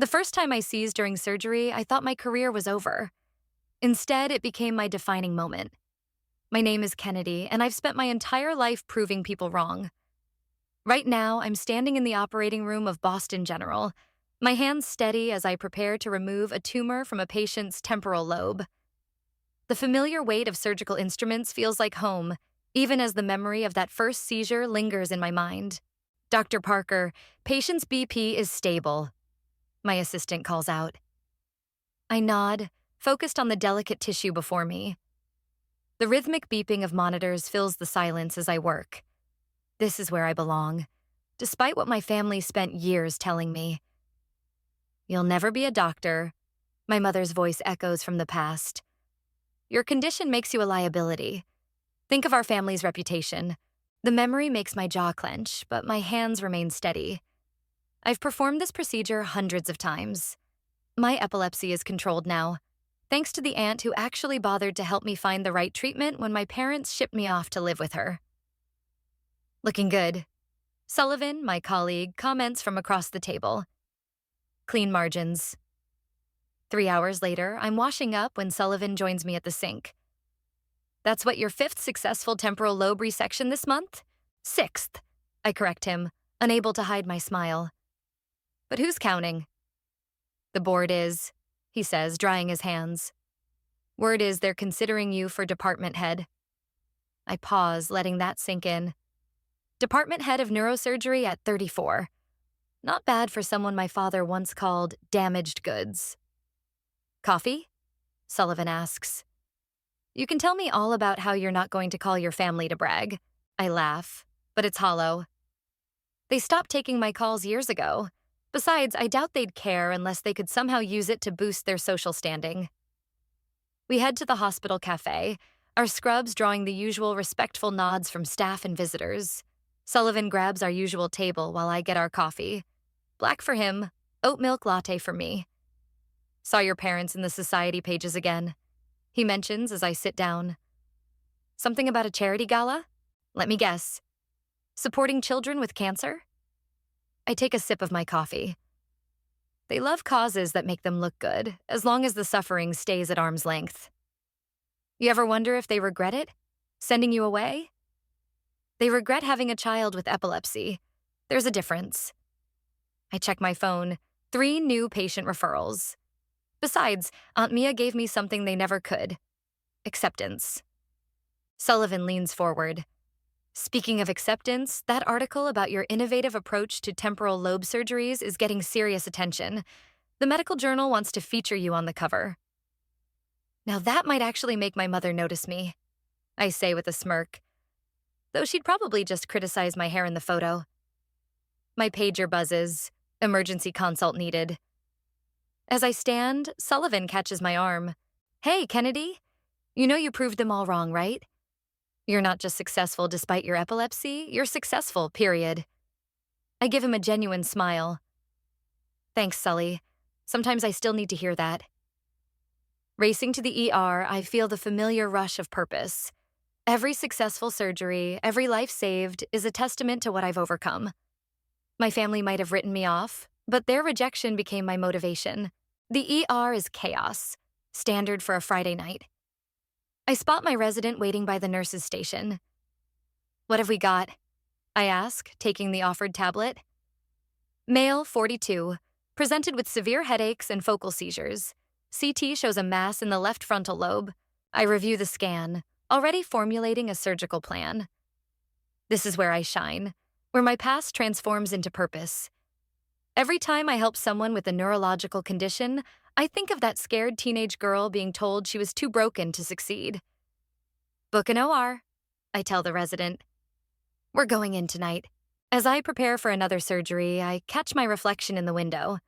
The first time I seized during surgery, I thought my career was over. Instead, it became my defining moment. My name is Kennedy, and I've spent my entire life proving people wrong. Right now, I'm standing in the operating room of Boston General, my hands steady as I prepare to remove a tumor from a patient's temporal lobe. The familiar weight of surgical instruments feels like home, even as the memory of that first seizure lingers in my mind. Dr. Parker, patient's BP is stable, my assistant calls out. I nod, focused on the delicate tissue before me. The rhythmic beeping of monitors fills the silence as I work. This is where I belong, despite what my family spent years telling me. You'll never be a doctor, my mother's voice echoes from the past. Your condition makes you a liability. Think of our family's reputation. The memory makes my jaw clench, but my hands remain steady. I've performed this procedure hundreds of times. My epilepsy is controlled now, thanks to the aunt who actually bothered to help me find the right treatment when my parents shipped me off to live with her. Looking good. Sullivan, my colleague, comments from across the table. Clean margins. 3 hours later, I'm washing up when Sullivan joins me at the sink. That's what your 5th successful temporal lobe resection this month? 6th, I correct him, unable to hide my smile. But who's counting? The board is, he says, drying his hands. Word is they're considering you for department head. I pause, letting that sink in. Department head of neurosurgery at 34. Not bad for someone my father once called damaged goods. Coffee? Sullivan asks. You can tell me all about how you're not going to call your family to brag. I laugh, but it's hollow. They stopped taking my calls years ago. Besides, I doubt they'd care unless they could somehow use it to boost their social standing. We head to the hospital cafe, our scrubs drawing the usual respectful nods from staff and visitors. Sullivan grabs our usual table while I get our coffee. Black for him, oat milk latte for me. Saw your parents in the society pages again, he mentions as I sit down. Something about a charity gala? Let me guess. Supporting children with cancer? I take a sip of my coffee. They love causes that make them look good, as long as the suffering stays at arm's length. You ever wonder if they regret it? Sending you away? They regret having a child with epilepsy. There's a difference. I check my phone. 3 new patient referrals. Besides, Aunt Mia gave me something they never could. Acceptance. Sullivan leans forward. Speaking of acceptance, that article about your innovative approach to temporal lobe surgeries is getting serious attention. The medical journal wants to feature you on the cover. Now that might actually make my mother notice me, I say with a smirk. Though she'd probably just criticize my hair in the photo. My pager buzzes. Emergency consult needed. As I stand, Sullivan catches my arm. Hey, Kennedy. You know you proved them all wrong, right? You're not just successful despite your epilepsy, you're successful, period. I give him a genuine smile. Thanks, Sully. Sometimes I still need to hear that. Racing to the ER, I feel the familiar rush of purpose. Every successful surgery, every life saved, is a testament to what I've overcome. My family might have written me off, but their rejection became my motivation. The ER is chaos, standard for a Friday night. I spot my resident waiting by the nurse's station. What have we got? I ask, taking the offered tablet. Male, 42, presented with severe headaches and focal seizures. CT shows a mass in the left frontal lobe. I review the scan, already formulating a surgical plan. This is where I shine, where my past transforms into purpose. Every time I help someone with a neurological condition, I think of that scared teenage girl being told she was too broken to succeed. Book an OR, I tell the resident. We're going in tonight. As I prepare for another surgery, I catch my reflection in the window.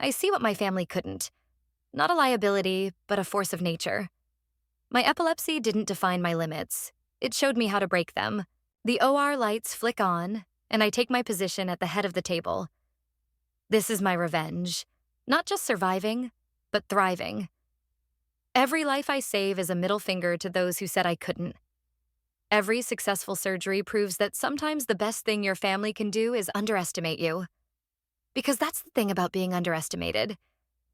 I see what my family couldn't. Not a liability, but a force of nature. My epilepsy didn't define my limits. It showed me how to break them. The OR lights flick on, and I take my position at the head of the table. This is my revenge. Not just surviving, but thriving. Every life I save is a middle finger to those who said I couldn't. Every successful surgery proves that sometimes the best thing your family can do is underestimate you. Because that's the thing about being underestimated.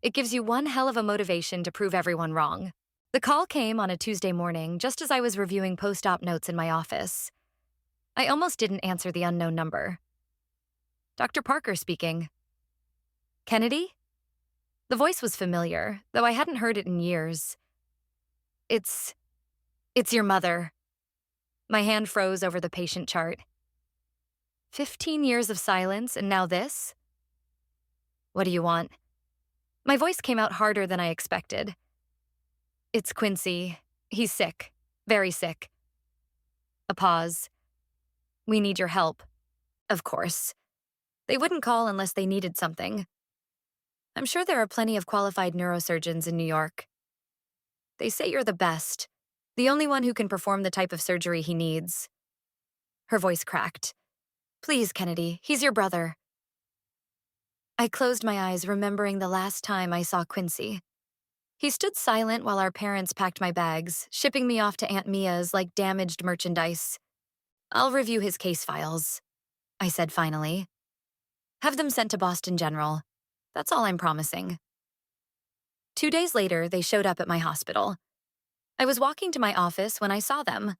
It gives you one hell of a motivation to prove everyone wrong. The call came on a Tuesday morning, just as I was reviewing post-op notes in my office. I almost didn't answer the unknown number. Dr. Parker speaking. Kennedy? The voice was familiar, though I hadn't heard it in years. It's your mother. My hand froze over the patient chart. 15 years of silence, and now this? What do you want? My voice came out harder than I expected. It's Quincy. He's sick. Very sick. A pause. We need your help. Of course. They wouldn't call unless they needed something. I'm sure there are plenty of qualified neurosurgeons in New York. They say you're the best, the only one who can perform the type of surgery he needs. Her voice cracked. Please, Kennedy, he's your brother. I closed my eyes, remembering the last time I saw Quincy. He stood silent while our parents packed my bags, shipping me off to Aunt Mia's like damaged merchandise. I'll review his case files, I said finally. Have them sent to Boston General. That's all I'm promising. 2 days later, they showed up at my hospital. I was walking to my office when I saw them.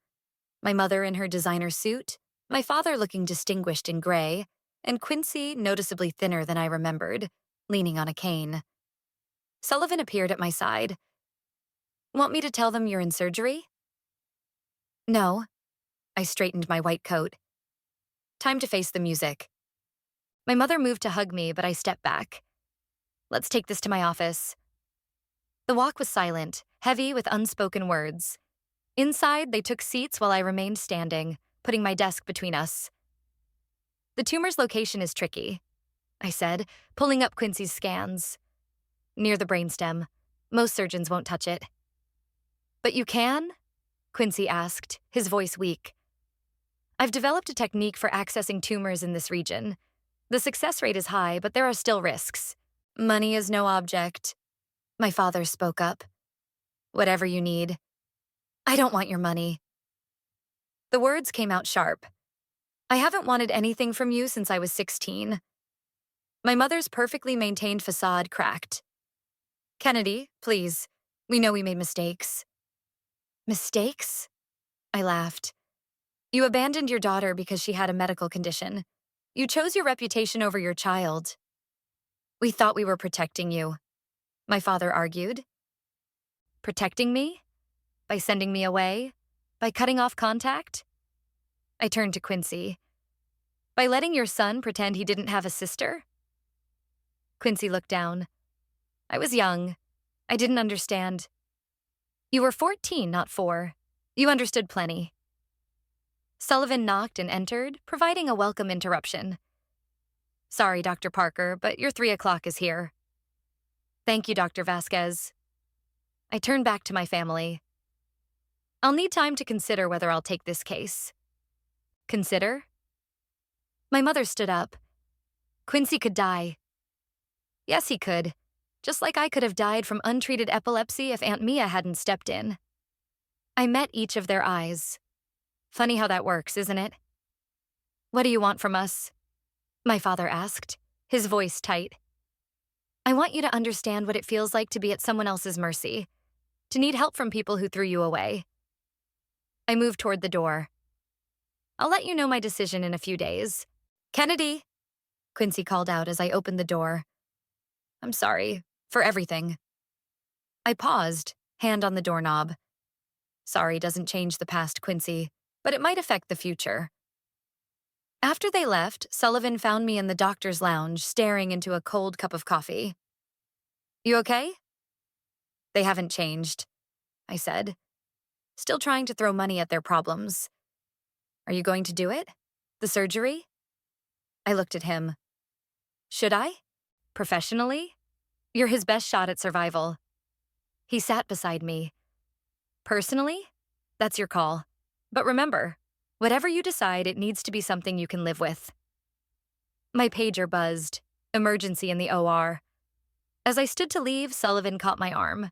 My mother in her designer suit, my father looking distinguished in gray, and Quincy noticeably thinner than I remembered, leaning on a cane. Sullivan appeared at my side. Want me to tell them you're in surgery? No. I straightened my white coat. Time to face the music. My mother moved to hug me, but I stepped back. Let's take this to my office. The walk was silent, heavy with unspoken words. Inside, they took seats while I remained standing, putting my desk between us. The tumor's location is tricky, I said, pulling up Quincy's scans. Near the brainstem. Most surgeons won't touch it. But you can? Quincy asked, his voice weak. I've developed a technique for accessing tumors in this region. The success rate is high, but there are still risks. Money is no object. My father spoke up. Whatever you need. I don't want your money. The words came out sharp. I haven't wanted anything from you since I was 16. My mother's perfectly maintained facade cracked. Kennedy, please. We know we made mistakes. Mistakes? I laughed. You abandoned your daughter because she had a medical condition. You chose your reputation over your child. We thought we were protecting you, my father argued. Protecting me? By sending me away? By cutting off contact? I turned to Quincy. By letting your son pretend he didn't have a sister? Quincy looked down. I was young. I didn't understand. You were 14, not 4. You understood plenty. Sullivan knocked and entered, providing a welcome interruption. Sorry, Dr. Parker, but your 3 o'clock is here. Thank you, Dr. Vasquez. I turned back to my family. I'll need time to consider whether I'll take this case. Consider? My mother stood up. Quincy could die. Yes, he could. Just like I could have died from untreated epilepsy if Aunt Mia hadn't stepped in. I met each of their eyes. Funny how that works, isn't it? What do you want from us? My father asked, his voice tight. I want you to understand what it feels like to be at someone else's mercy, to need help from people who threw you away. I moved toward the door. I'll let you know my decision in a few days. Kennedy, Quincy called out as I opened the door. I'm sorry, for everything. I paused, hand on the doorknob. Sorry doesn't change the past, Quincy, but it might affect the future. After they left, Sullivan found me in the doctor's lounge, staring into a cold cup of coffee. You okay? They haven't changed, I said, still trying to throw money at their problems. Are you going to do it? The surgery? I looked at him. Should I? Professionally? You're his best shot at survival. He sat beside me. Personally? That's your call. But remember, whatever you decide, it needs to be something you can live with. My pager buzzed. Emergency in the OR. As I stood to leave, Sullivan caught my arm.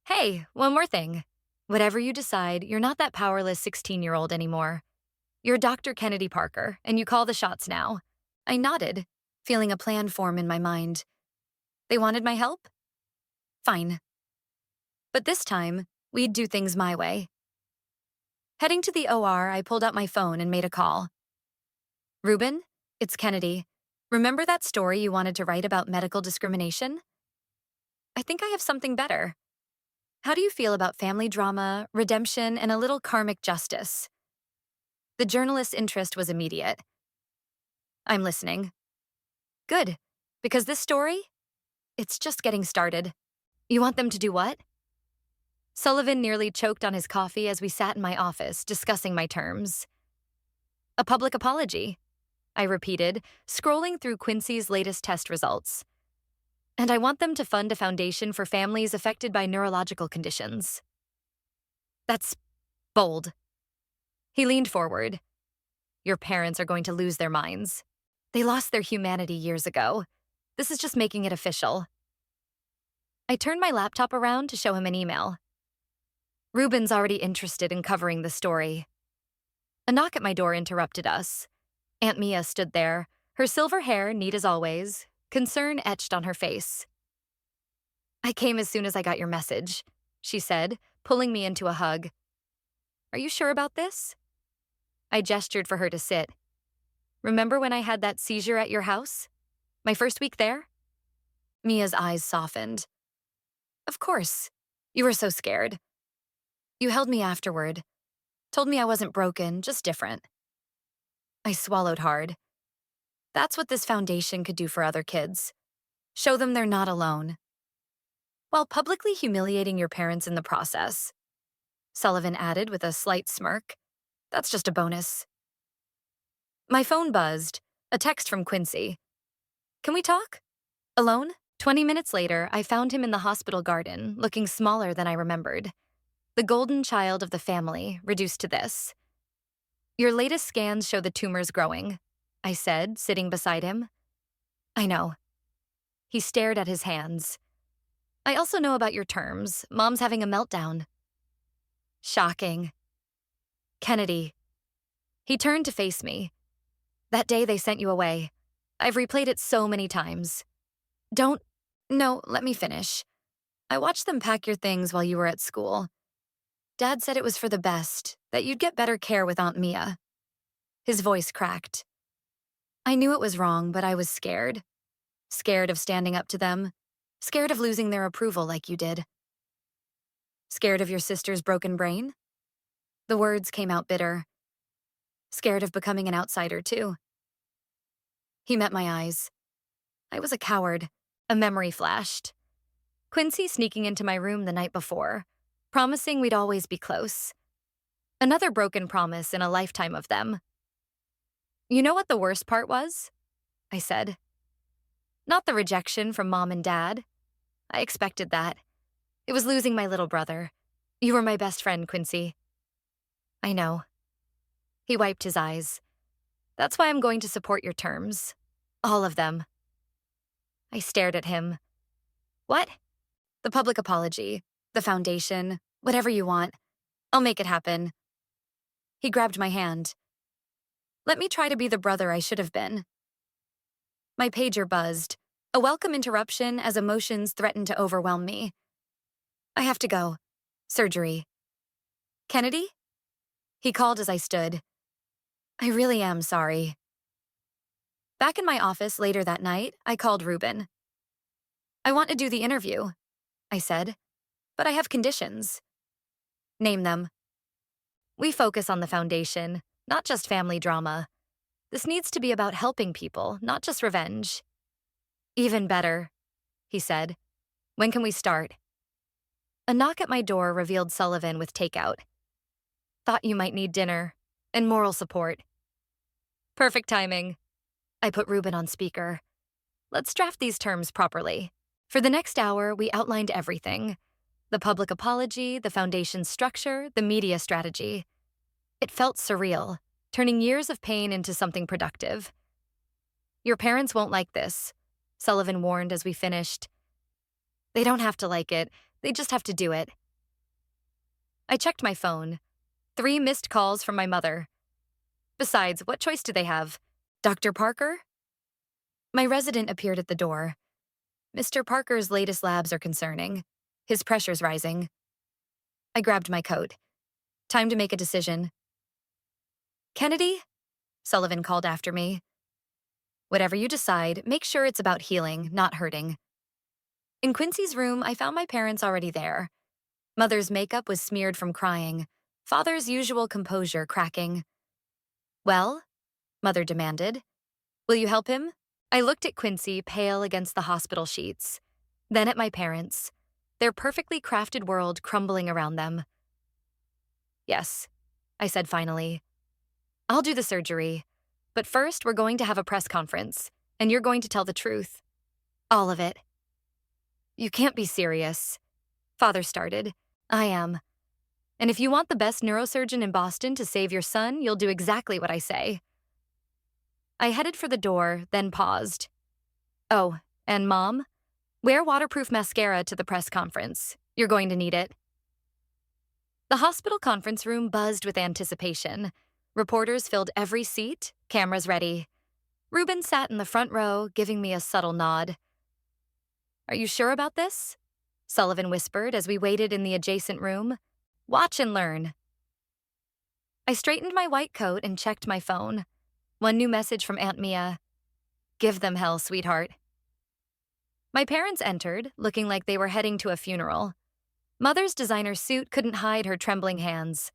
Hey, one more thing. Whatever you decide, you're not that powerless 16-year-old anymore. You're Dr. Kennedy Parker, and you call the shots now. I nodded. feeling a plan form in my mind. They wanted my help? Fine. But this time, we'd do things my way. Heading to the OR, I pulled out my phone and made a call. Ruben, it's Kennedy. Remember that story you wanted to write about medical discrimination? I think I have something better. How do you feel about family drama, redemption, and a little karmic justice? The journalist's interest was immediate. I'm listening. Good, because this story, it's just getting started. You want them to do what? Sullivan nearly choked on his coffee as we sat in my office discussing my terms. A public apology, I repeated, scrolling through Quincy's latest test results. And I want them to fund a foundation for families affected by neurological conditions. That's bold. He leaned forward. Your parents are going to lose their minds. They lost their humanity years ago. This is just making it official. I turned my laptop around to show him an email. Ruben's already interested in covering the story. A knock at my door interrupted us. Aunt Mia stood there, her silver hair neat as always, concern etched on her face. I came as soon as I got your message, she said, pulling me into a hug. Are you sure about this? I gestured for her to sit. Remember when I had that seizure at your house? My first week there? Mia's eyes softened. Of course. You were so scared. You held me afterward. Told me I wasn't broken, just different. I swallowed hard. That's what this foundation could do for other kids. Show them they're not alone. While publicly humiliating your parents in the process. Sullivan added with a slight smirk. That's just a bonus. My phone buzzed. A text from Quincy. Can we talk? Alone? 20 minutes later, I found him in the hospital garden, looking smaller than I remembered. The golden child of the family, reduced to this. Your latest scans show the tumors growing, I said, sitting beside him. I know. He stared at his hands. I also know about your terms. Mom's having a meltdown. Shocking. Kennedy. He turned to face me. That day they sent you away. I've replayed it so many times. No, let me finish. I watched them pack your things while you were at school. Dad said it was for the best, that you'd get better care with Aunt Mia. His voice cracked. I knew it was wrong, but I was scared. Scared of standing up to them. Scared of losing their approval like you did. Scared of your sister's broken brain? The words came out bitter. Scared of becoming an outsider, too. He met my eyes. I was a coward. A memory flashed. Quincy sneaking into my room the night before, promising we'd always be close. Another broken promise in a lifetime of them. You know what the worst part was? I said. Not the rejection from Mom and Dad. I expected that. It was losing my little brother. You were my best friend, Quincy. I know. He wiped his eyes. That's why I'm going to support your terms. All of them. I stared at him. What? The public apology, the foundation, whatever you want. I'll make it happen. He grabbed my hand. Let me try to be the brother I should have been. My pager buzzed, a welcome interruption as emotions threatened to overwhelm me. I have to go. Surgery. Kennedy? He called as I stood. I really am sorry. Back in my office later that night, I called Ruben. I want to do the interview, I said, but I have conditions. Name them. We focus on the foundation, not just family drama. This needs to be about helping people, not just revenge. Even better, he said. When can we start? A knock at my door revealed Sullivan with takeout. Thought you might need dinner and moral support. Perfect timing. I put Ruben on speaker. Let's draft these terms properly. For the next hour, we outlined everything. The public apology, the foundation's structure, the media strategy. It felt surreal, turning years of pain into something productive. Your parents won't like this, Sullivan warned as we finished. They don't have to like it, they just have to do it. I checked my phone. 3 missed calls from my mother. Besides, what choice do they have? Dr. Parker? My resident appeared at the door. Mr. Parker's latest labs are concerning. His pressure's rising. I grabbed my coat. Time to make a decision. Kennedy? Sullivan called after me. Whatever you decide, make sure it's about healing, not hurting. In Quincy's room, I found my parents already there. Mother's makeup was smeared from crying, father's usual composure cracking. Well? Mother demanded. Will you help him? I looked at Quincy, pale against the hospital sheets. Then at my parents, their perfectly crafted world crumbling around them. Yes, I said finally. I'll do the surgery, but first we're going to have a press conference, and you're going to tell the truth. All of it. You can't be serious. Father started. I am. And if you want the best neurosurgeon in Boston to save your son, you'll do exactly what I say. I headed for the door, then paused. Oh, and Mom, wear waterproof mascara to the press conference. You're going to need it. The hospital conference room buzzed with anticipation. Reporters filled every seat, cameras ready. Ruben sat in the front row, giving me a subtle nod. Are you sure about this? Sullivan whispered as we waited in the adjacent room. Watch and learn. I straightened my white coat and checked my phone. One new message from Aunt Mia. Give them hell, sweetheart. My parents entered, looking like they were heading to a funeral. Mother's designer suit couldn't hide her trembling hands.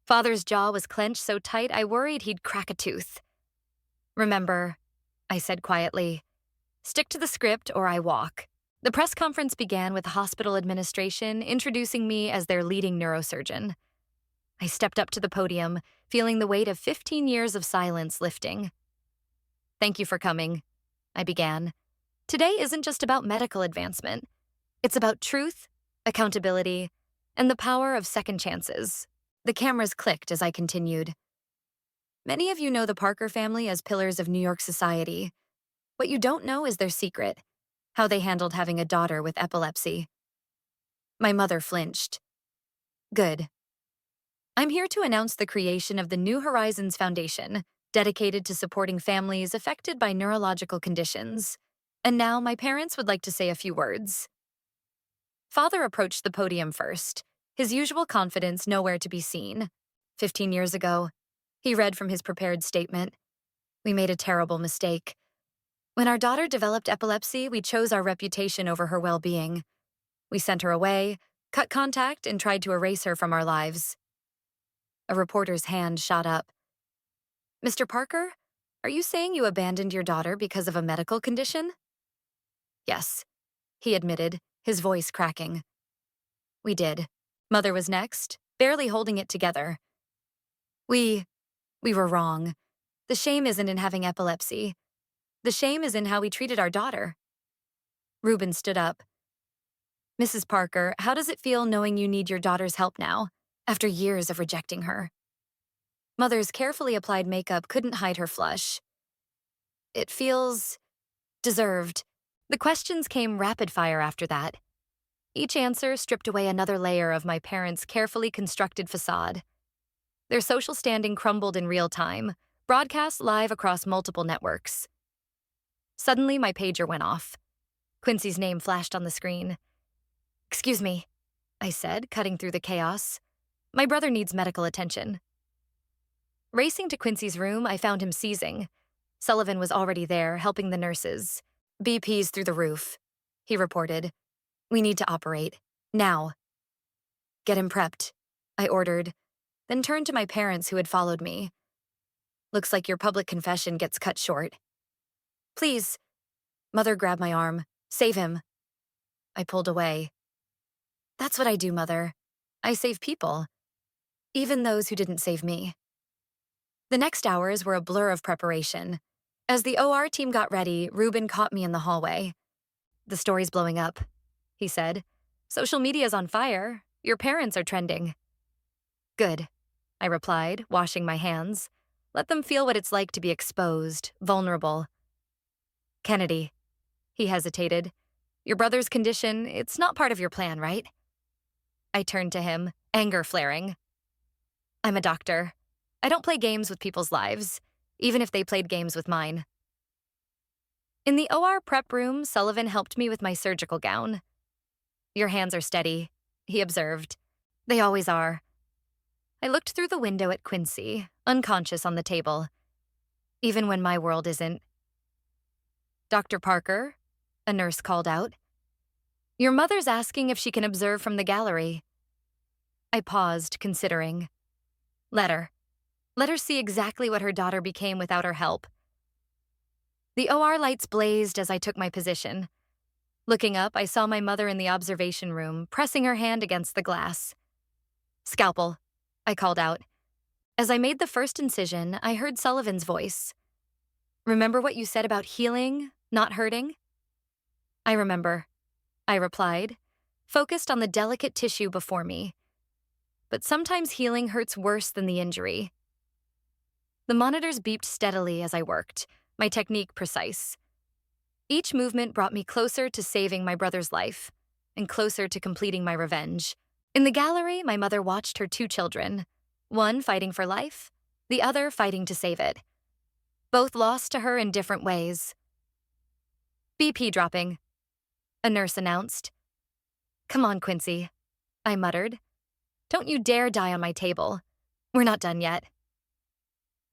Father's jaw was clenched so tight I worried he'd crack a tooth. Remember, I said quietly, stick to the script or I walk. The press conference began with the hospital administration introducing me as their leading neurosurgeon. I stepped up to the podium, feeling the weight of 15 years of silence lifting. Thank you for coming, I began. Today isn't just about medical advancement. It's about truth, accountability, and the power of second chances. The cameras clicked as I continued. Many of you know the Parker family as pillars of New York society. What you don't know is their secret, how they handled having a daughter with epilepsy. My mother flinched. Good. I'm here to announce the creation of the New Horizons Foundation, dedicated to supporting families affected by neurological conditions. And now my parents would like to say a few words. Father approached the podium first, his usual confidence nowhere to be seen. 15 years ago, he read from his prepared statement. We made a terrible mistake. When our daughter developed epilepsy, we chose our reputation over her well-being. We sent her away, cut contact, and tried to erase her from our lives. A reporter's hand shot up. Mr. Parker, are you saying you abandoned your daughter because of a medical condition? Yes, he admitted, his voice cracking. We did. Mother was next, barely holding it together. We were wrong. The shame isn't in having epilepsy. The shame is in how we treated our daughter. Ruben stood up. Mrs. Parker, how does it feel knowing you need your daughter's help now, after years of rejecting her? Mother's carefully applied makeup couldn't hide her flush. It feels deserved. The questions came rapid fire after that. Each answer stripped away another layer of my parents' carefully constructed facade. Their social standing crumbled in real time, broadcast live across multiple networks. Suddenly, my pager went off. Quincy's name flashed on the screen. Excuse me, I said, cutting through the chaos. My brother needs medical attention. Racing to Quincy's room, I found him seizing. Sullivan was already there, helping the nurses. BP's through the roof, he reported. We need to operate. Now. Get him prepped, I ordered, then turned to my parents who had followed me. Looks like your public confession gets cut short. Please. Mother grabbed my arm. Save him. I pulled away. That's what I do, Mother. I save people. Even those who didn't save me. The next hours were a blur of preparation. As the OR team got ready, Ruben caught me in the hallway. The story's blowing up, he said. Social media's on fire. Your parents are trending. Good, I replied, washing my hands. Let them feel what it's like to be exposed, vulnerable. Kennedy, he hesitated. Your brother's condition, it's not part of your plan, right? I turned to him, anger flaring. I'm a doctor. I don't play games with people's lives, even if they played games with mine. In the OR prep room, Sullivan helped me with my surgical gown. "Your hands are steady," he observed. "They always are." I looked through the window at Quincy, unconscious on the table, even when my world isn't. "Dr. Parker," a nurse called out. "Your mother's asking if she can observe from the gallery." I paused, considering. Let her. Let her see exactly what her daughter became without her help. The OR lights blazed as I took my position. Looking up, I saw my mother in the observation room, pressing her hand against the glass. "Scalpel," I called out. As I made the first incision, I heard Sullivan's voice. "Remember what you said about healing, not hurting?" "I remember," I replied, focused on the delicate tissue before me. But sometimes healing hurts worse than the injury. The monitors beeped steadily as I worked, my technique precise. Each movement brought me closer to saving my brother's life, and closer to completing my revenge. In the gallery, my mother watched her 2 children, one fighting for life, the other fighting to save it. Both lost to her in different ways. "BP dropping," a nurse announced. "Come on, Quincy," I muttered. "Don't you dare die on my table. We're not done yet."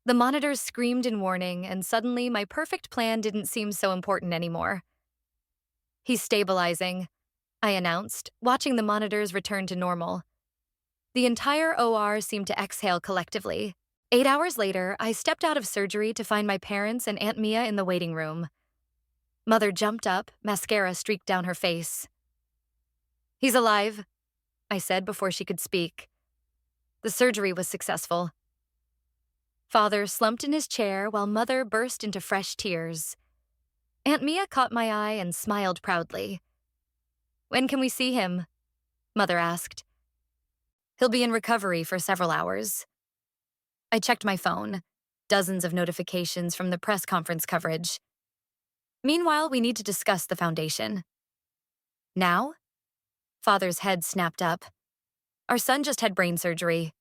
The monitors screamed in warning, and suddenly my perfect plan didn't seem so important anymore. "He's stabilizing," I announced, watching the monitors return to normal. The entire OR seemed to exhale collectively. 8 hours later, I stepped out of surgery to find my parents and Aunt Mia in the waiting room. Mother jumped up, mascara streaked down her face. "He's alive," I said before she could speak. "The surgery was successful." Father slumped in his chair while Mother burst into fresh tears. Aunt Mia caught my eye and smiled proudly. "When can we see him?" Mother asked. "He'll be in recovery for several hours." I checked my phone, dozens of notifications from the press conference coverage. "Meanwhile, we need to discuss the foundation." "Now?" Father's head snapped up. "Our son just had brain surgery.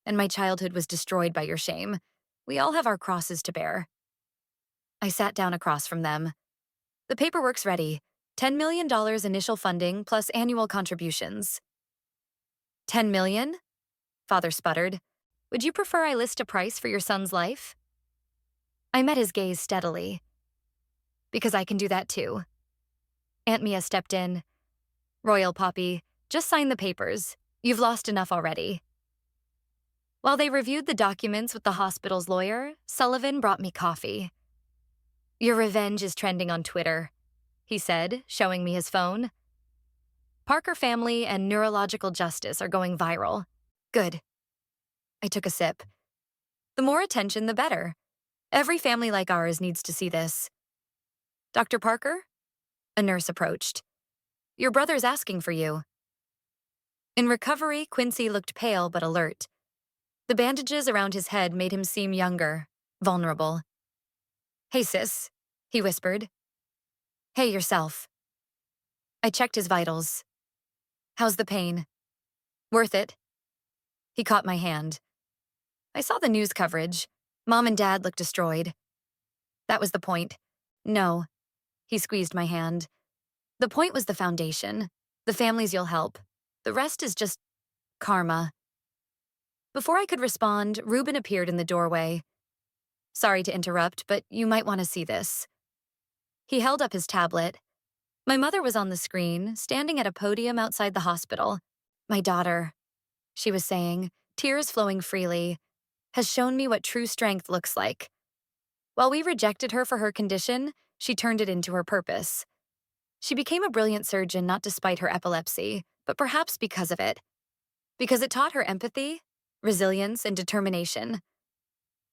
And my childhood was destroyed by your shame. We all have our crosses to bear." I sat down across from them. "The paperwork's ready. $10 million initial funding plus annual contributions." "10 million?" Father sputtered. "Would you prefer I list a price for your son's life?" I met his gaze steadily. "Because I can do that too." Aunt Mia stepped in. "Royal Poppy, just sign the papers. You've lost enough already." While they reviewed the documents with the hospital's lawyer, Sullivan brought me coffee. "Your revenge is trending on Twitter," he said, showing me his phone. "Parker family and neurological justice are going viral." "Good." I took a sip. "The more attention, the better. Every family like ours needs to see this." "Dr. Parker?" A nurse approached. "Your brother's asking for you." In recovery, Quincy looked pale but alert. The bandages around his head made him seem younger, vulnerable. "Hey, sis," he whispered. "Hey, yourself." I checked his vitals. "How's the pain?" "Worth it." He caught my hand. "I saw the news coverage. Mom and Dad looked destroyed." "That was the point." "No." He squeezed my hand. "The point was the foundation. The families you'll help. The rest is just karma." Before I could respond, Ruben appeared in the doorway. "Sorry to interrupt, but you might want to see this." He held up his tablet. My mother was on the screen, standing at a podium outside the hospital. "My daughter," she was saying, tears flowing freely, "has shown me what true strength looks like. While we rejected her for her condition, she turned it into her purpose. She became a brilliant surgeon not despite her epilepsy, but perhaps because of it. Because it taught her empathy, resilience, and determination.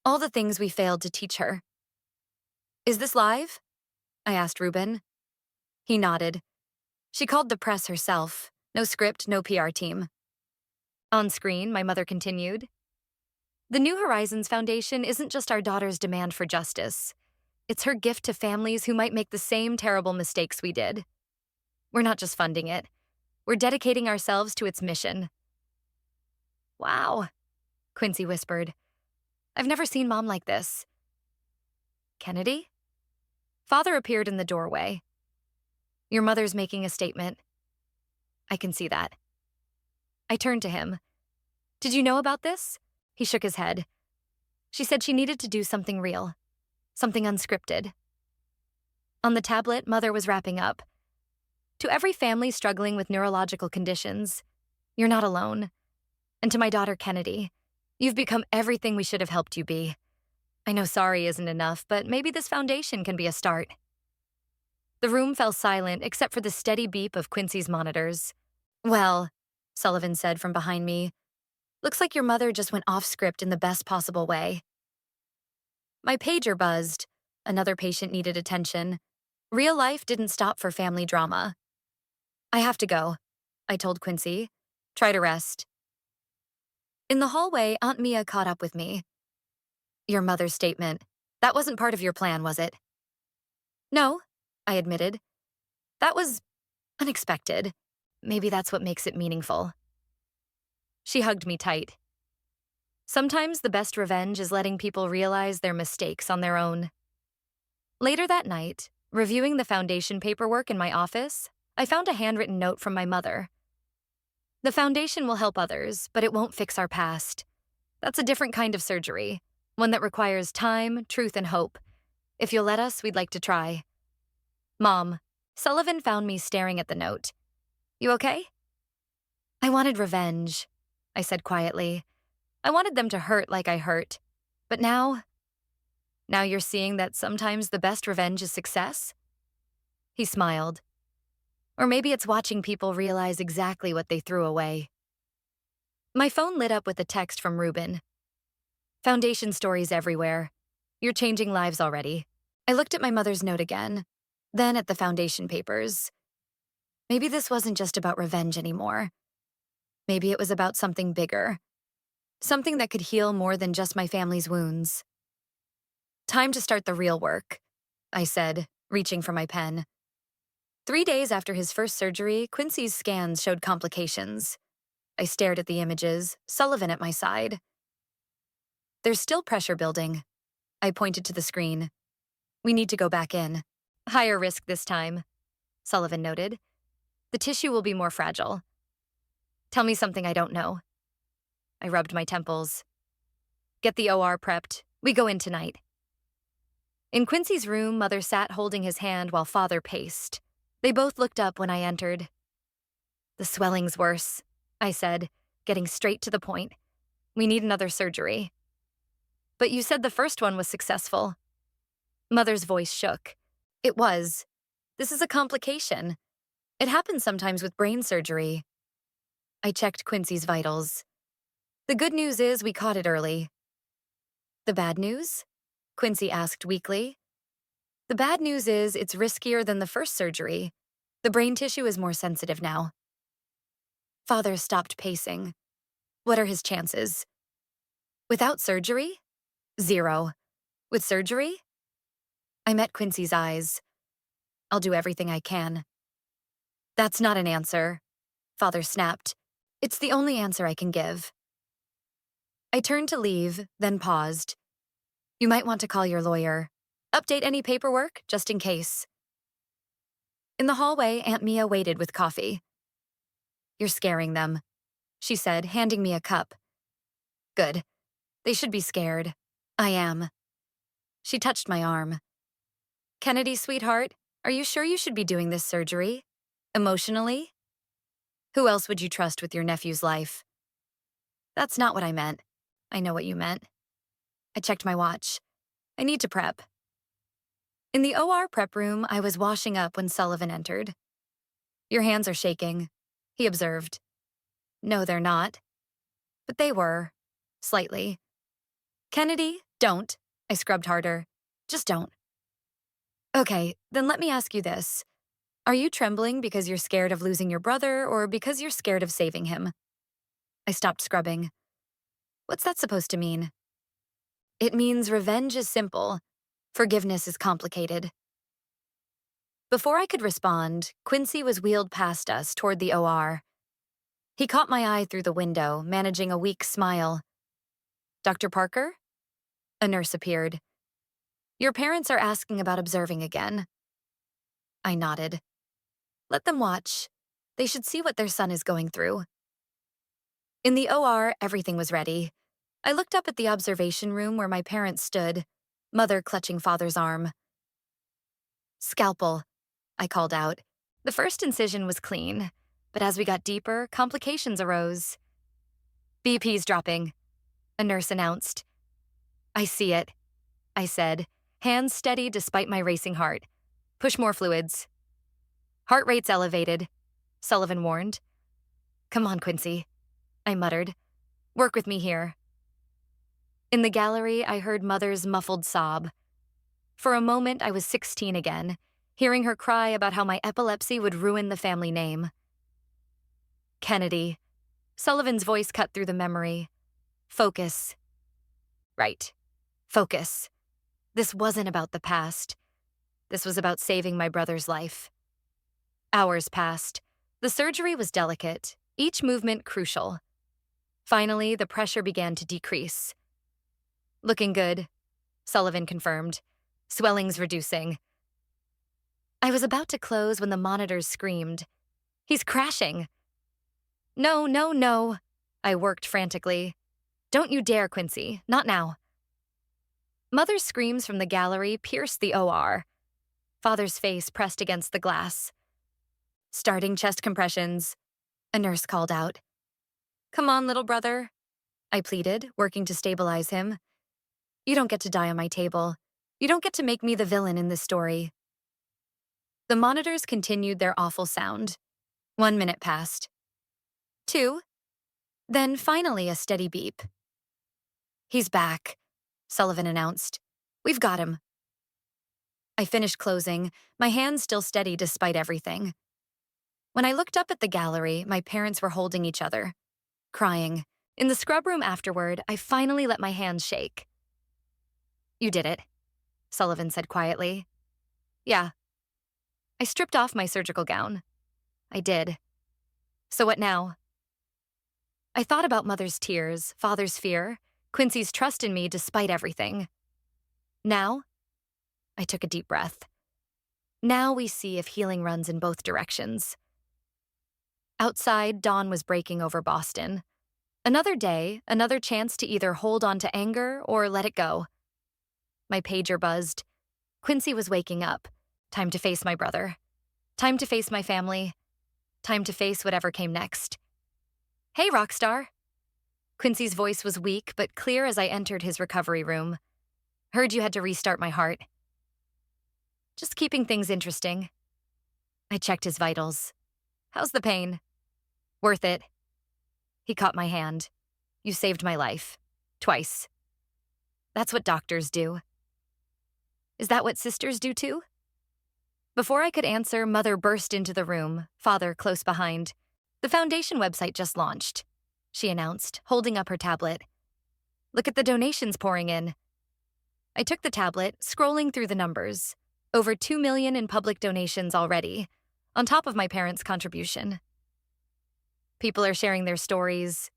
All the things we failed to teach her." "Is this live?" I asked Ruben. He nodded. "She called the press herself. No script, no PR team." On screen, my mother continued. "The New Horizons Foundation isn't just our daughter's demand for justice. It's her gift to families who might make the same terrible mistakes we did. We're not just funding it. We're dedicating ourselves to its mission." "Wow," Quincy whispered. "I've never seen Mom like this." "Kennedy?" Father appeared in the doorway. Your mother's making a statement. I can see that. I turned to him. Did you know about this? He shook his head. She said she needed to do something real, something unscripted. On the tablet, Mother was wrapping up. To every family struggling with neurological conditions, you're not alone. And to my daughter Kennedy, you've become everything we should have helped you be. I know sorry isn't enough, but maybe this foundation can be a start. The room fell silent except for the steady beep of Quincy's monitors. Well, Sullivan said from behind me, looks like your mother just went off script in the best possible way. My pager buzzed. Another patient needed attention. Real life didn't stop for family drama. I have to go, I told Quincy. Try to rest. In the hallway, Aunt Mia caught up with me. Your mother's statement. That wasn't part of your plan, was it? No, I admitted. That was unexpected. Maybe that's what makes it meaningful. She hugged me tight. Sometimes the best revenge is letting people realize their mistakes on their own. Later that night, reviewing the foundation paperwork in my office, I found a handwritten note from my mother. The foundation will help others, but it won't fix our past. That's a different kind of surgery, one that requires time, truth, and hope. If you'll let us, we'd like to try. Mom, Sullivan found me staring at the note. You okay? I wanted revenge, I said quietly. I wanted them to hurt like I hurt. But now you're seeing that sometimes the best revenge is success? He smiled. Or maybe it's watching people realize exactly what they threw away. My phone lit up with a text from Ruben. Foundation stories everywhere. You're changing lives already. I looked at my mother's note again, then at the foundation papers. Maybe this wasn't just about revenge anymore. Maybe it was about something bigger. Something that could heal more than just my family's wounds. Time to start the real work, I said, reaching for my pen. 3 days after his first surgery, Quincy's scans showed complications. I stared at the images, Sullivan at my side. There's still pressure building. I pointed to the screen. We need to go back in. Higher risk this time, Sullivan noted. The tissue will be more fragile. Tell me something I don't know. I rubbed my temples. Get the OR prepped. We go in tonight. In Quincy's room, Mother sat holding his hand while Father paced. They both looked up when I entered. The swelling's worse, I said, getting straight to the point. We need another surgery. But you said the first one was successful. Mother's voice shook. It was. This is a complication. It happens sometimes with brain surgery. I checked Quincy's vitals. The good news is we caught it early. The bad news? Quincy asked weakly. The bad news is it's riskier than the first surgery. The brain tissue is more sensitive now. Father stopped pacing. What are his chances? Without surgery? 0. With surgery? I met Quincy's eyes. I'll do everything I can. That's not an answer, Father snapped. It's the only answer I can give. I turned to leave, then paused. You might want to call your lawyer. Update any paperwork, just in case. In the hallway, Aunt Mia waited with coffee. You're scaring them, she said, handing me a cup. Good. They should be scared. I am. She touched my arm. Kennedy, sweetheart, are you sure you should be doing this surgery? Emotionally? Who else would you trust with your nephew's life? That's not what I meant. I know what you meant. I checked my watch. I need to prep. In the OR prep room, I was washing up when Sullivan entered. Your hands are shaking, he observed. No, they're not. But they were. Slightly. Kennedy, don't. I scrubbed harder. Just don't. Okay, then let me ask you this. Are you trembling because you're scared of losing your brother or because you're scared of saving him? I stopped scrubbing. What's that supposed to mean? It means revenge is simple. Forgiveness is complicated. Before I could respond, Quincy was wheeled past us toward the OR. He caught my eye through the window, managing a weak smile. Dr. Parker? A nurse appeared. Your parents are asking about observing again. I nodded. Let them watch. They should see what their son is going through. In the OR, everything was ready. I looked up at the observation room where my parents stood, mother clutching father's arm. Scalpel, I called out. The first incision was clean, but as we got deeper, complications arose. BP's dropping, a nurse announced. I see it, I said, hands steady despite my racing heart. Push more fluids. Heart rate's elevated, Sullivan warned. Come on, Quincy, I muttered. Work with me here. In the gallery, I heard Mother's muffled sob. For a moment, I was 16 again, hearing her cry about how my epilepsy would ruin the family name. Kennedy. Sullivan's voice cut through the memory. Focus. Right. Focus. This wasn't about the past. This was about saving my brother's life. Hours passed. The surgery was delicate, each movement crucial. Finally, the pressure began to decrease. Looking good, Sullivan confirmed. Swelling's reducing. I was about to close when the monitors screamed. He's crashing. No, no, no. I worked frantically. Don't you dare, Quincy. Not now. Mother's screams from the gallery pierced the OR. Father's face pressed against the glass. Starting chest compressions, a nurse called out. Come on, little brother, I pleaded, working to stabilize him. You don't get to die on my table. You don't get to make me the villain in this story. The monitors continued their awful sound. 1 minute passed. 2. Then finally a steady beep. He's back, Sullivan announced. We've got him. I finished closing, my hands still steady despite everything. When I looked up at the gallery, my parents were holding each other, crying. In the scrub room afterward, I finally let my hands shake. You did it, Sullivan said quietly. Yeah. I stripped off my surgical gown. I did. So what now? I thought about Mother's tears, Father's fear, Quincy's trust in me despite everything. Now? I took a deep breath. Now we see if healing runs in both directions. Outside, dawn was breaking over Boston. Another day, another chance to either hold on to anger or let it go. My pager buzzed. Quincy was waking up. Time to face my brother. Time to face my family. Time to face whatever came next. Hey, Rockstar. Quincy's voice was weak but clear as I entered his recovery room. Heard you had to restart my heart. Just keeping things interesting. I checked his vitals. How's the pain? Worth it. He caught my hand. You saved my life. Twice. That's what doctors do. Is that what sisters do too? Before I could answer, Mother burst into the room, Father close behind. The foundation website just launched, she announced, holding up her tablet. Look at the donations pouring in. I took the tablet, scrolling through the numbers. Over 2 million in public donations already, on top of my parents' contribution. People are sharing their stories,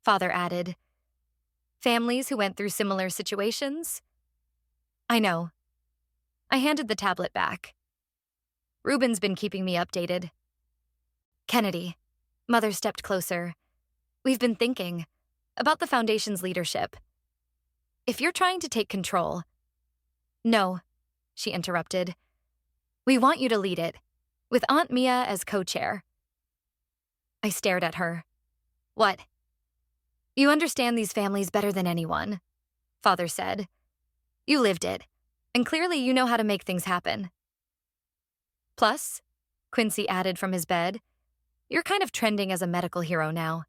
Father added. Families who went through similar situations? I know. I handed the tablet back. Ruben's been keeping me updated. Kennedy, Mother stepped closer. We've been thinking about the Foundation's leadership. If you're trying to take control... No, she interrupted. We want you to lead it, with Aunt Mia as co-chair. I stared at her. What? You understand these families better than anyone, Father said. You lived it, and clearly you know how to make things happen. Plus, Quincy added from his bed, you're kind of trending as a medical hero now.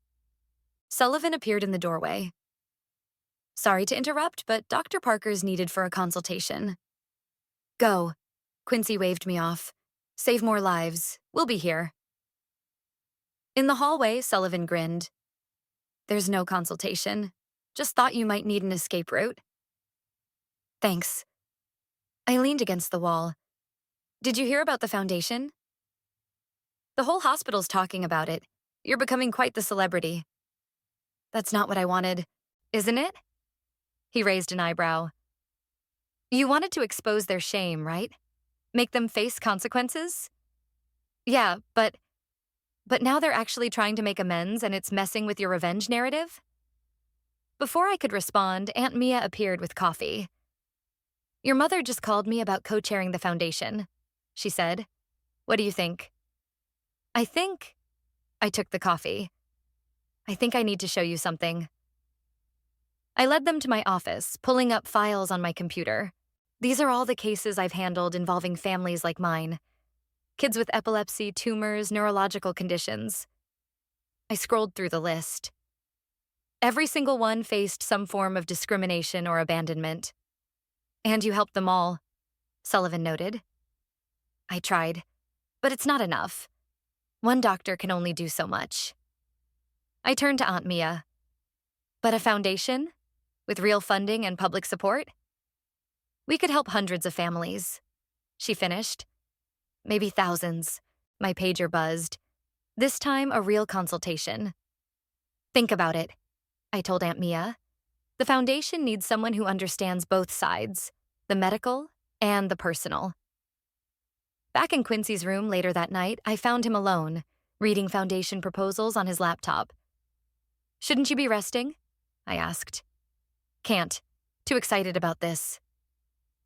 Sullivan appeared in the doorway. Sorry to interrupt, but Dr. Parker's needed for a consultation. Go. Quincy waved me off. Save more lives. We'll be here. In the hallway, Sullivan grinned. There's no consultation. Just thought you might need an escape route. Thanks. I leaned against the wall. Did you hear about the foundation? The whole hospital's talking about it. You're becoming quite the celebrity. That's not what I wanted, isn't it? He raised an eyebrow. You wanted to expose their shame, right? Make them face consequences? Yeah, but now they're actually trying to make amends and it's messing with your revenge narrative? Before I could respond, Aunt Mia appeared with coffee. Your mother just called me about co-chairing the foundation, she said. What do you think? I think I took the coffee. I think I need to show you something. I led them to my office, pulling up files on my computer. These are all the cases I've handled involving families like mine. Kids with epilepsy, tumors, neurological conditions. I scrolled through the list. Every single one faced some form of discrimination or abandonment. And you helped them all, Sullivan noted. I tried, but it's not enough. One doctor can only do so much. I turned to Aunt Mia. But a foundation? With real funding and public support? We could help hundreds of families, she finished. Maybe thousands. My pager buzzed. This time, a real consultation. Think about it, I told Aunt Mia. The foundation needs someone who understands both sides, the medical and the personal. Back in Quincy's room later that night, I found him alone, reading foundation proposals on his laptop. Shouldn't you be resting? I asked. Can't. Too excited about this.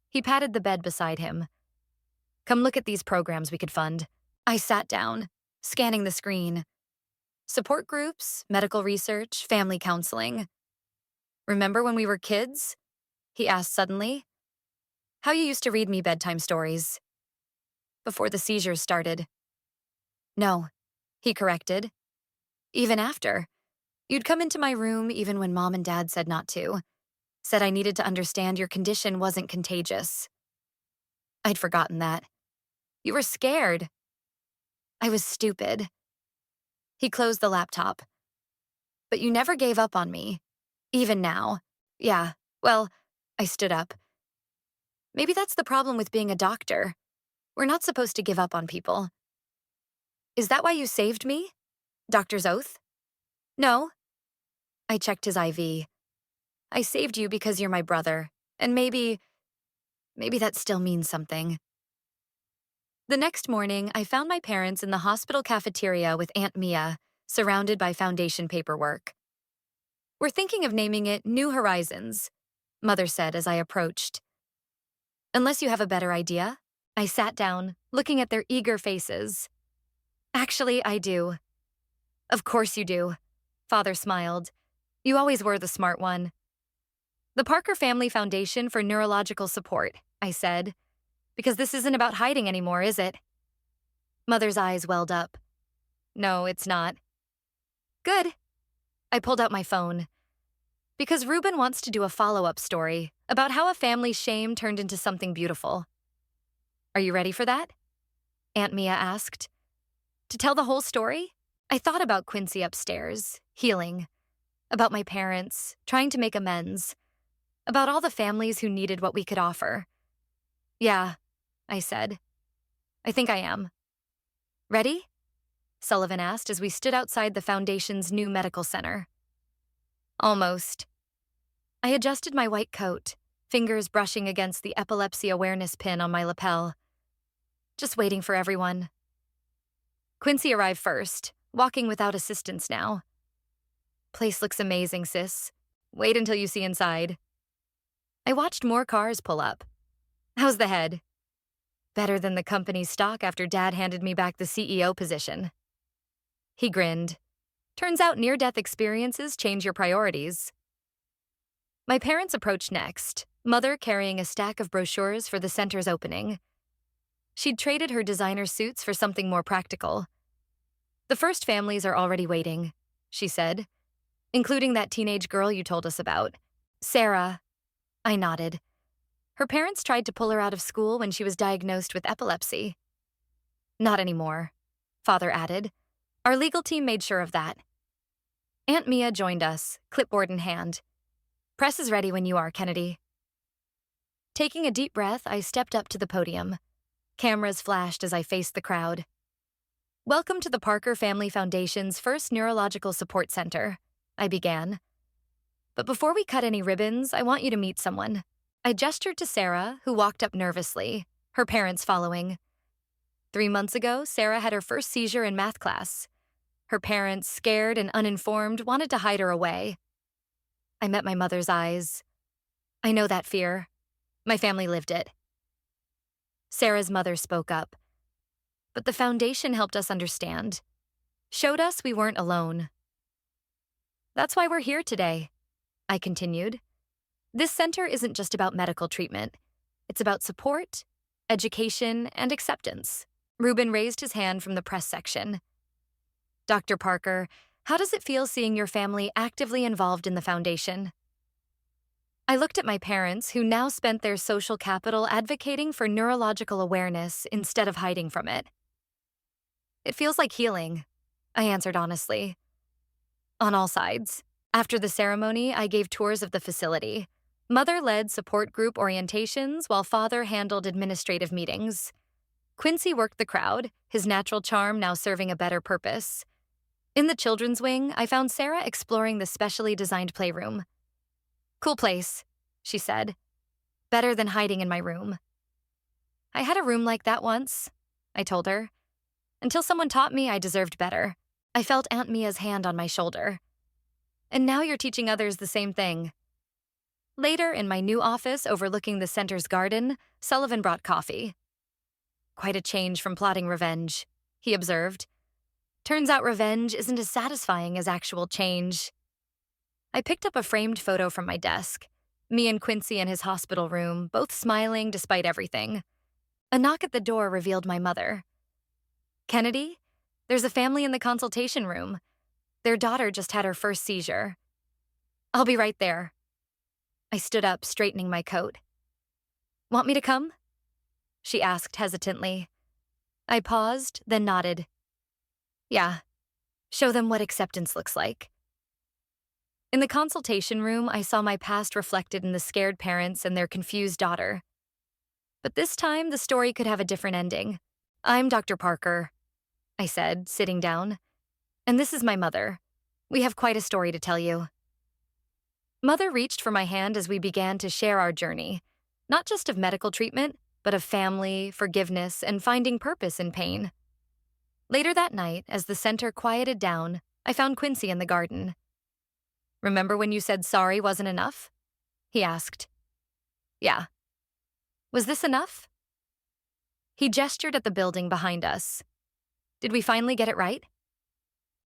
He patted the bed beside him. Come look at these programs we could fund. I sat down, scanning the screen. Support groups, medical research, family counseling. Remember when we were kids? He asked suddenly. How you used to read me bedtime stories. Before the seizures started. No, he corrected. Even after. You'd come into my room even when Mom and Dad said not to. Said I needed to understand your condition wasn't contagious. I'd forgotten that. You were scared. I was stupid. He closed the laptop. But you never gave up on me. Even now. Yeah, well, I stood up. Maybe that's the problem with being a doctor. We're not supposed to give up on people. Is that why you saved me? Doctor's oath? No. I checked his IV. I saved you because you're my brother, and maybe that still means something. The next morning, I found my parents in the hospital cafeteria with Aunt Mia, surrounded by foundation paperwork. We're thinking of naming it New Horizons, Mother said as I approached. Unless you have a better idea? I sat down, looking at their eager faces. Actually, I do. Of course you do, Father smiled. You always were the smart one. The Parker Family Foundation for Neurological Support, I said. Because this isn't about hiding anymore, is it? Mother's eyes welled up. No, it's not. Good. I pulled out my phone. Because Ruben wants to do a follow-up story about how a family's shame turned into something beautiful. Are you ready for that? Aunt Mia asked. To tell the whole story? I thought about Quincy upstairs, healing. About my parents, trying to make amends. About all the families who needed what we could offer. Yeah, I said. I think I am. Ready? Sullivan asked as we stood outside the foundation's new medical center. Almost. I adjusted my white coat, fingers brushing against the epilepsy awareness pin on my lapel. Just waiting for everyone. Quincy arrived first, walking without assistance now. Place looks amazing, sis. Wait until you see inside. I watched more cars pull up. How's the head? Better than the company's stock after Dad handed me back the CEO position. He grinned. Turns out near-death experiences change your priorities. My parents approached next, Mother carrying a stack of brochures for the center's opening. She'd traded her designer suits for something more practical. The first families are already waiting, she said, including that teenage girl you told us about. Sarah. I nodded. Her parents tried to pull her out of school when she was diagnosed with epilepsy. Not anymore, Father added. Our legal team made sure of that. Aunt Mia joined us, clipboard in hand. Press is ready when you are, Kennedy. Taking a deep breath, I stepped up to the podium. Cameras flashed as I faced the crowd. Welcome to the Parker Family Foundation's first neurological support center, I began. But before we cut any ribbons, I want you to meet someone. I gestured to Sarah, who walked up nervously, her parents following. 3 months ago, Sarah had her first seizure in math class. Her parents, scared and uninformed, wanted to hide her away. I met my mother's eyes. I know that fear. My family lived it. Sarah's mother spoke up. But the foundation helped us understand. Showed us we weren't alone. That's why we're here today, I continued. This center isn't just about medical treatment. It's about support, education, and acceptance. Ruben raised his hand from the press section. Dr. Parker, how does it feel seeing your family actively involved in the foundation? I looked at my parents, who now spent their social capital advocating for neurological awareness instead of hiding from it. It feels like healing, I answered honestly. On all sides. After the ceremony, I gave tours of the facility. Mother led support group orientations while father handled administrative meetings. Quincy worked the crowd, his natural charm now serving a better purpose. In the children's wing, I found Sarah exploring the specially designed playroom. Cool place, she said. Better than hiding in my room. I had a room like that once, I told her. Until someone taught me I deserved better. I felt Aunt Mia's hand on my shoulder. And now you're teaching others the same thing. Later, in my new office overlooking the center's garden, Sullivan brought coffee. Quite a change from plotting revenge, he observed. Turns out revenge isn't as satisfying as actual change. I picked up a framed photo from my desk. Me and Quincy in his hospital room, both smiling despite everything. A knock at the door revealed my mother. Kennedy, there's a family in the consultation room. Their daughter just had her first seizure. I'll be right there. I stood up, straightening my coat. Want me to come? She asked hesitantly. I paused, then nodded. Yeah, show them what acceptance looks like. In the consultation room, I saw my past reflected in the scared parents and their confused daughter. But this time, the story could have a different ending. I'm Dr. Parker, I said, sitting down. And this is my mother. We have quite a story to tell you. Mother reached for my hand as we began to share our journey, not just of medical treatment, but of family, forgiveness, and finding purpose in pain. Later that night, as the center quieted down, I found Quincy in the garden. Remember when you said sorry wasn't enough? He asked. Yeah. Was this enough? He gestured at the building behind us. Did we finally get it right?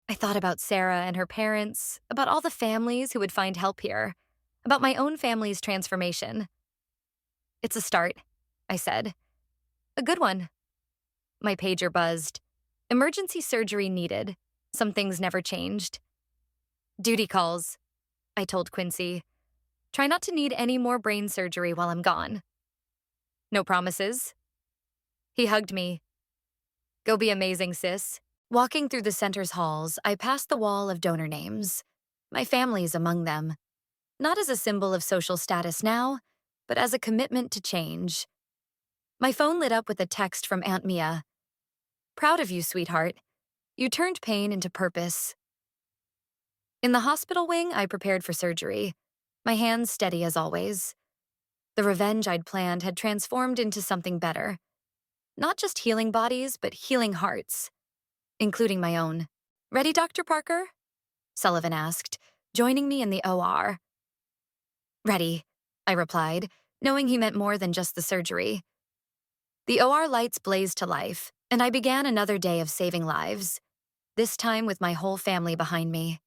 I thought about Sarah and her parents, about all the families who would find help here, about my own family's transformation. It's a start, I said. A good one. My pager buzzed. Emergency surgery needed. Some things never changed. Duty calls, I told Quincy. Try not to need any more brain surgery while I'm gone. No promises. He hugged me. Go be amazing, sis. Walking through the center's halls, I passed the wall of donor names. My family's among them. Not as a symbol of social status now, but as a commitment to change. My phone lit up with a text from Aunt Mia. Proud of you, sweetheart. You turned pain into purpose. In the hospital wing, I prepared for surgery, my hands steady as always. The revenge I'd planned had transformed into something better. Not just healing bodies, but healing hearts, including my own. Ready, Dr. Parker? Sullivan asked, joining me in the OR. Ready, I replied, knowing he meant more than just the surgery. The OR lights blazed to life, and I began another day of saving lives, this time with my whole family behind me.